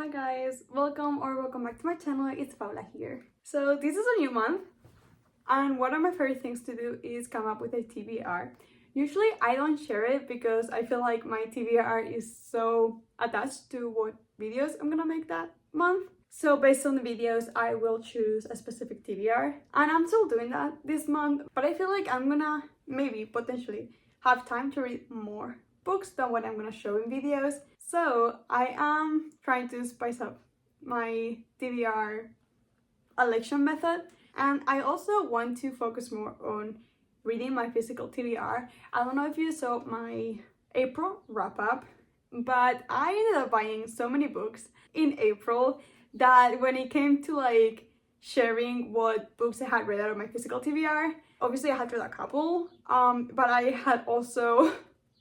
Hi guys, welcome back to my channel. It's Paula here. So this is a new month and one of my favorite things to do is come up with a TBR. Usually I don't share it because I feel like my TBR is so attached to what videos I'm gonna make that month. So based on the videos I will choose a specific TBR and I'm still doing that this month, but I feel like I'm gonna maybe potentially have time to read more books than what I'm gonna show in videos. So I am trying to spice up my TBR election method, and I also want to focus more on reading my physical TBR. I don't know if you saw my April wrap-up, but I ended up buying so many books in April that when it came to like sharing what books I had read out of my physical TBR, obviously I had read a couple, but I had also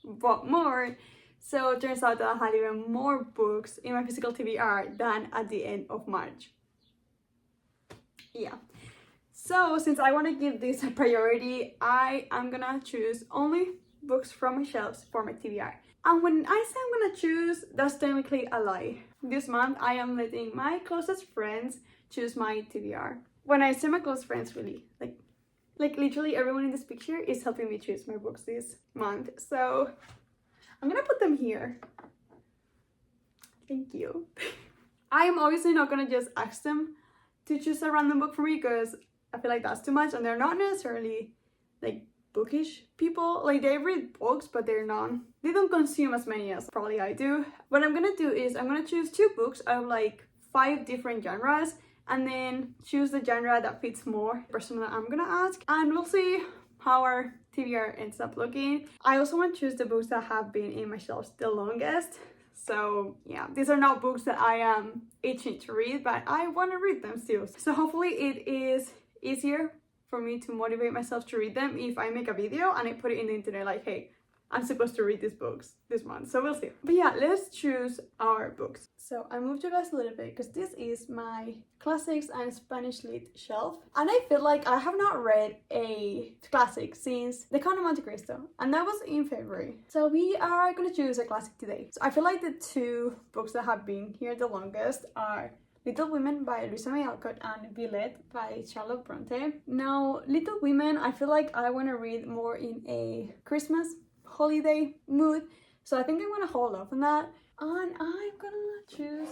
bought more. So it turns out that I had even more books in my physical TBR than at the end of March. Yeah. So since I want to give this a priority, I am gonna choose only books from my shelves for my TBR. And when I say I'm gonna choose, that's technically a lie. This month I am letting my closest friends choose my TBR. When I say my close friends, really, like literally everyone in this picture is helping me choose my books this month. So I'm gonna put them here. Thank you. I am obviously not gonna just ask them to choose a random book for me because I feel like that's too much, and they're not necessarily like bookish people. Like they read books, but they don't consume as many as probably I do. What I'm gonna do is I'm gonna choose 2 books out of like 5 different genres and then choose the genre that fits more the person that I'm gonna ask, and we'll see how our TBR ends up looking. I also want to choose the books that have been in my shelves the longest. So yeah, these are not books that I am itching to read, but I want to read them still. So hopefully it is easier for me to motivate myself to read them if I make a video and I put it in the internet like, hey, I'm supposed to read these books this month. So we'll see. But yeah, let's choose our books. So I moved you guys a little bit because this is my classics and Spanish lit shelf. And I feel like I have not read a classic since The Count of Monte Cristo. And that was in February. So we are going to choose a classic today. So I feel like the 2 books that have been here the longest are Little Women by Louisa May Alcott and Villette by Charlotte Bronte. Now, Little Women, I feel like I want to read more in a Christmas holiday mood, so I think I'm gonna hold off on that, and I'm gonna choose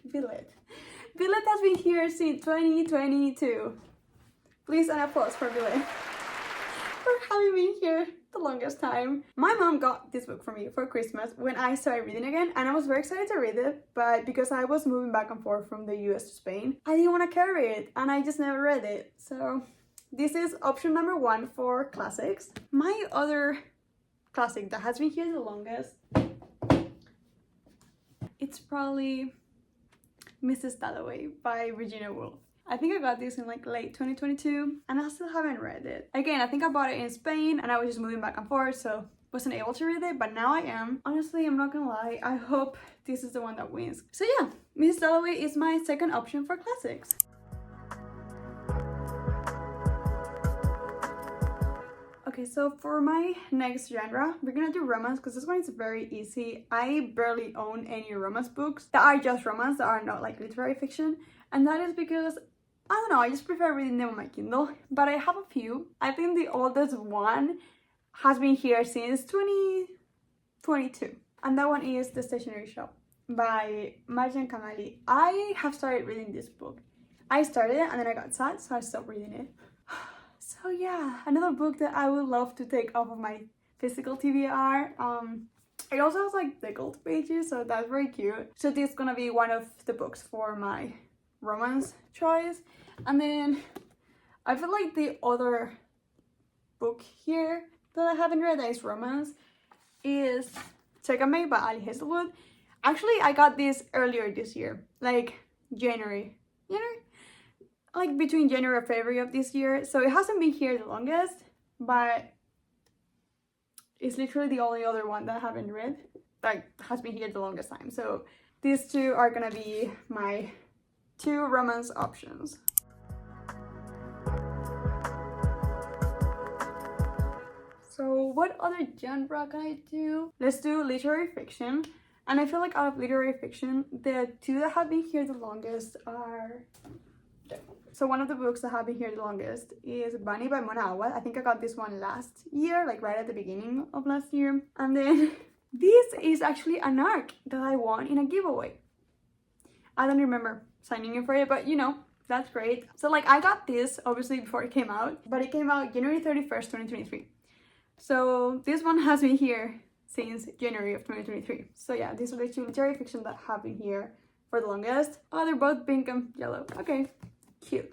Villette. Villette has been here since 2022. Please an applause for Villette for having been here the longest time. My mom got this book for me for Christmas when I started reading again, and I was very excited to read it, but because I was moving back and forth from the US to Spain, I didn't want to carry it and I just never read it. So this is option number 1 for classics. My other classic that has been here the longest, it's probably Mrs. Dalloway by Virginia Woolf. I think I got this in like late 2022 and I still haven't read it. Again, I think I bought it in Spain and I was just moving back and forth, so wasn't able to read it, but now I am. Honestly, I'm not gonna lie, I hope this is the one that wins. So yeah, Mrs. Dalloway is my second option for classics. Okay, so for my next genre, we're gonna do romance because this one is very easy. I barely own any romance books that are just romance, that are not like literary fiction. And that is because, I don't know, I just prefer reading them on my Kindle. But I have a few. I think the oldest one has been here since 2022. And that one is The Stationery Shop by Marjan Kamali. I have started reading this book. I started it and then I got sad, so I stopped reading it. So yeah, another book that I would love to take off of my physical TBR. It also has like deckled pages, so that's very cute. So this is gonna be one of the books for my romance choice. And then I feel like the other book here that I haven't read that is romance is Take On Me by Ali Hazelwood. Actually, I got this earlier this year, like January, like between January and February of this year. So it hasn't been here the longest, but it's literally the only other one that I haven't read that has been here the longest time. So these 2 are gonna be my 2 romance options. So what other genre can I do? Let's do literary fiction. And I feel like out of literary fiction, the two that have been here the longest are... So one of the books that have been here the longest is Bunny by Mona Awad. I think I got this one last year, like right at the beginning of last year. And then this is actually an ARC that I won in a giveaway. I don't remember signing in for it, but you know, that's great. So like I got this obviously before it came out, but it came out January 31st, 2023. So this one has been here since January of 2023. So yeah, these are the two literary fiction that have been here for the longest. Oh, they're both pink and yellow. Okay, cute.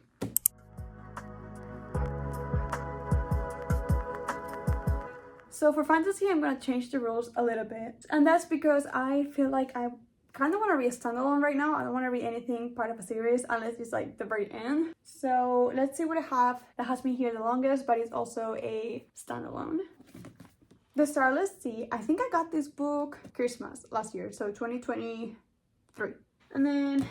So for fantasy, I'm gonna change the rules a little bit. And that's because I feel like I kind of want to read a standalone right now. I don't want to read anything part of a series unless it's like the very end. So let's see what I have that has been here the longest, but it's also a standalone. The Starless Sea. I think I got this book Christmas last year, so 2023. And then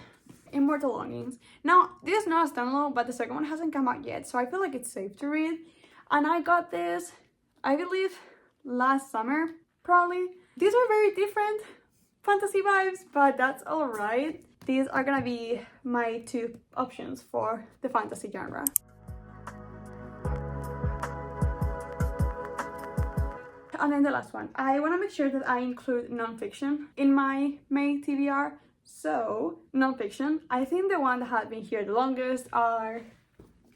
Immortal Longings. Now, this is not a standalone, but the second one hasn't come out yet, so I feel like it's safe to read. And I got this, I believe, last summer, probably. These are very different fantasy vibes, but that's alright. These are gonna be my two options for the fantasy genre. And then the last one. I want to make sure that I include non-fiction in my May TBR. So, non-fiction. I think the one that had been here the longest are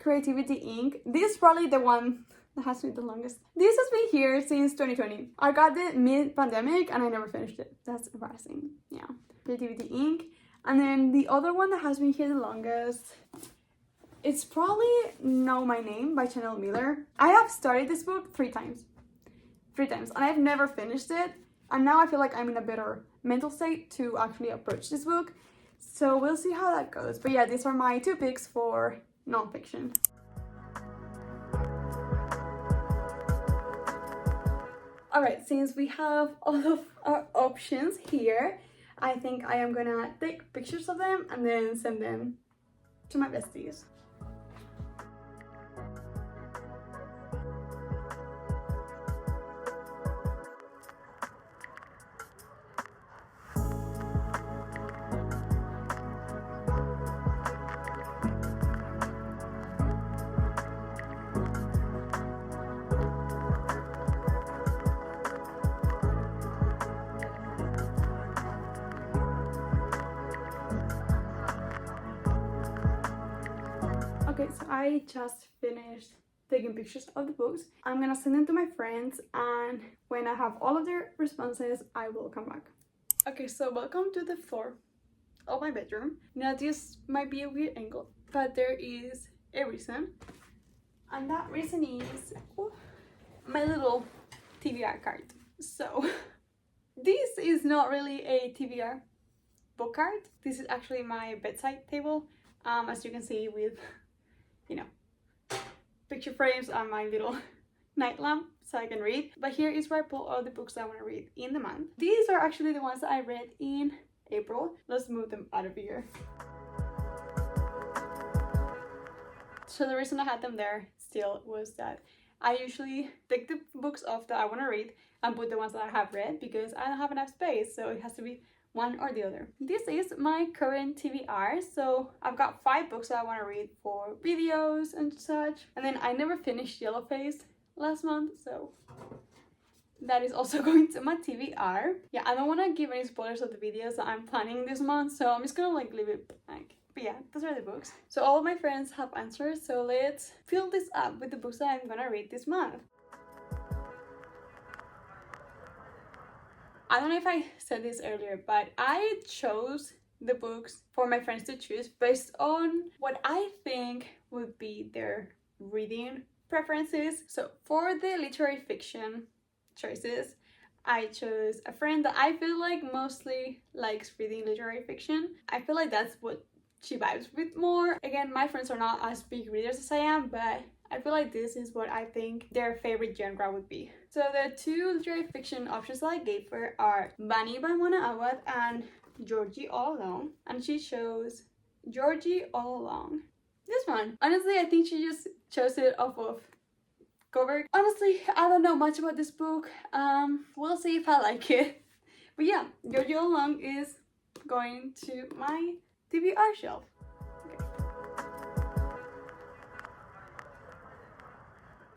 Creativity Inc. This is probably the one that has been the longest. This has been here since 2020. I got it mid-pandemic and I never finished it. That's embarrassing. Yeah. Creativity Inc. And then the other one that has been here the longest, it's probably Know My Name by Chanel Miller. I have started this book 3 times. 3 times. And I've never finished it. And now I feel like I'm in a better mental state to actually approach this book. So we'll see how that goes. But yeah, these are my 2 picks for non-fiction. Alright, since we have all of our options here, I think I am gonna take pictures of them and then send them to my besties. Okay, so I just finished taking pictures of the books. I'm gonna send them to my friends, and when I have all of their responses, I will come back. Okay, so welcome to the floor of my bedroom. Now this might be a weird angle, but there is a reason. And that reason is my little TBR card. So this is not really a TBR book card. This is actually my bedside table. As you can see with, you know, picture frames and my little night lamp so I can read. But here is where I pull all the books I want to read in the month. These are actually the ones that I read in April. Let's move them out of here. So the reason I had them there still was that I usually take the books off that I want to read and put the ones that I have read because I don't have enough space, so it has to be one or the other. This is my current TBR, so I've got 5 books that I want to read for videos and such. And then I never finished Yellowface last month, so that is also going to my TBR. Yeah, I don't want to give any spoilers of the videos that I'm planning this month, so I'm just gonna like leave it blank. But yeah, those are the books. So all of my friends have answers, so let's fill this up with the books that I'm gonna read this month. I don't know if I said this earlier, but I chose the books for my friends to choose based on what I think would be their reading preferences. So for the literary fiction choices, I chose a friend that I feel like mostly likes reading literary fiction. I feel like that's what she vibes with more. Again, my friends are not as big readers as I am, but I feel like this is what I think their favorite genre would be. So the 2 literary fiction options that I gave her are Bunny by Mona Awad and Georgie All Along. And she chose Georgie All Along. This one. Honestly, I think she just chose it off of cover. Honestly, I don't know much about this book. We'll see if I like it. But But yeah, Jojo Long is going to my TBR shelf. Okay.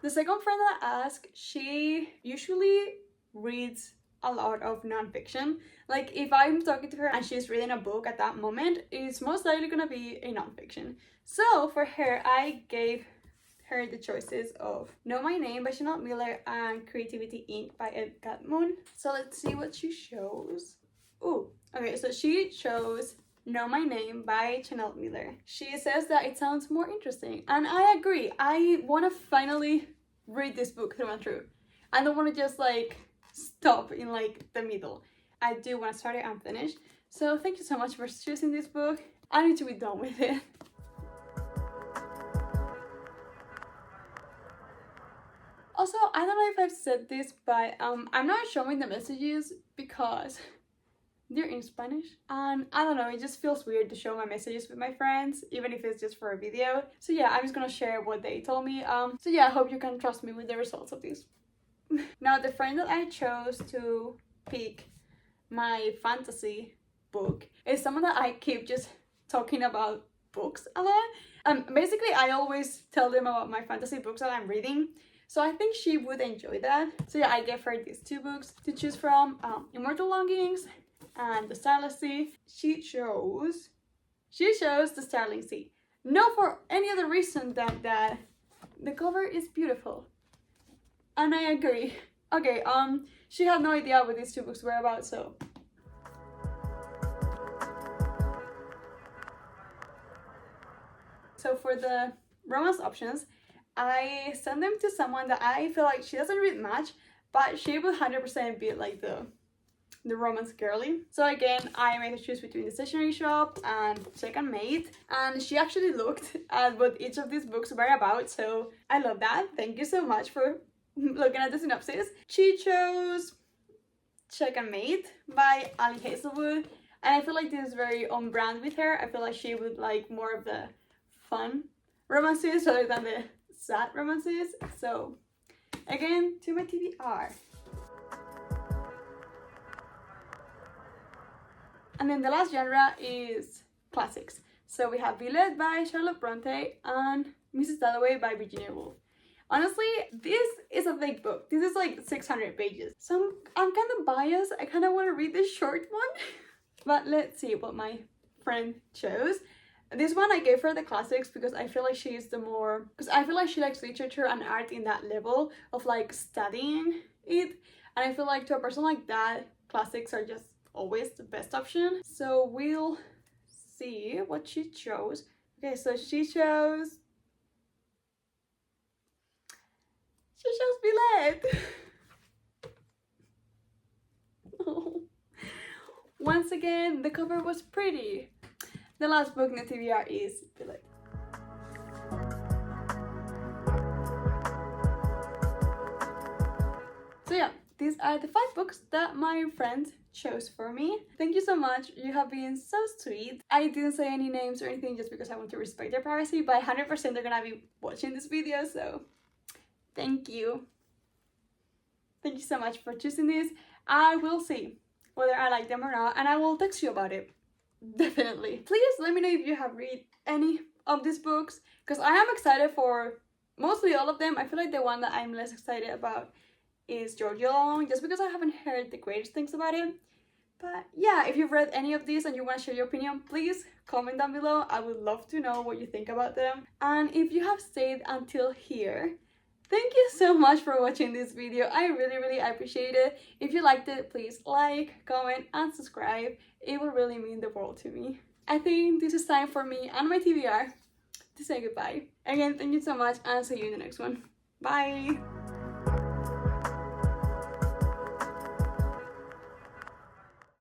The second friend that I asked, she usually reads a lot of non-fiction. Like if I'm talking to her and she's reading a book at that moment, it's most likely gonna be a non-fiction. So for her, I gave her the choices of Know My Name by Chanel Miller and Creativity Inc. by Ed Catmull. So let's see what she chose. Ooh, okay, so she chose Know My Name by Chanel Miller. She says that it sounds more interesting, and I agree. I want to finally read this book through and through. I don't want to just like stop in like the middle. I do want to start it and finish. So thank you so much for choosing this book. I need to be done with it. Also, I don't know if I've said this, but I'm not showing the messages because they're in Spanish, and I don't know, it just feels weird to show my messages with my friends, even if it's just for a video. So yeah, I'm just gonna share what they told me. So yeah, I hope you can trust me with the results of this. Now, the friend that I chose to pick my fantasy book is someone that I keep just talking about books a lot. Basically, I always tell them about my fantasy books that I'm reading. So I think she would enjoy that. So yeah, I gave her these two books to choose from, Immortal Longings and The Starling Sea. She chose The Starling Sea. Not for any other reason than that the cover is beautiful. And I agree. Okay, she had no idea what these two books were about, so. So for the romance options, I sent them to someone that I feel like she doesn't read much, but she would 100% be like the romance girly. So again, I made her choose between The Stationery Shop and Second Mate, and she actually looked at what each of these books were about, so I love that. Thank you so much for looking at the synopsis. She chose Second Mate by Ali Hazelwood, and I feel like this is very on brand with her. I feel like she would like more of the fun romances rather than the sad romances. So again, to my TBR. And then the last genre is classics. So we have Villette by Charlotte Bronte and Mrs. Dalloway by Virginia Woolf. Honestly, this is a thick book. This is like 600 pages. So I'm kind of biased. I kind of want to read this short one. But let's see what my friend chose. This one I gave her the classics because I feel like she's the more, because I feel like she likes literature and art in that level of like studying it, and I feel like to a person like that, classics are just always the best option. So we'll see what she chose. Okay, so she chose Villette. Oh. Once again, the cover was pretty. The last book in the TBR is Villette. So yeah, these are the 5 books that my friend chose for me. Thank you so much. You have been so sweet. I didn't say any names or anything just because I want to respect their privacy, but 100% they're gonna be watching this video, so thank you. Thank you so much for choosing this. I will see whether I like them or not, and I will text you about it. Definitely. Please let me know if you have read any of these books, because I am excited for mostly all of them. I feel like the one that I'm less excited about is Jojo Long, just because I haven't heard the greatest things about it. But yeah, if you've read any of these and you want to share your opinion, please comment down below. I would love to know what you think about them. And if you have stayed until here, thank you so much for watching this video. I really appreciate it. If you liked it, please like, comment, and subscribe. It will really mean the world to me. I think this is time for me and my TBR to say goodbye. Again, thank you so much, and see you in the next one. Bye!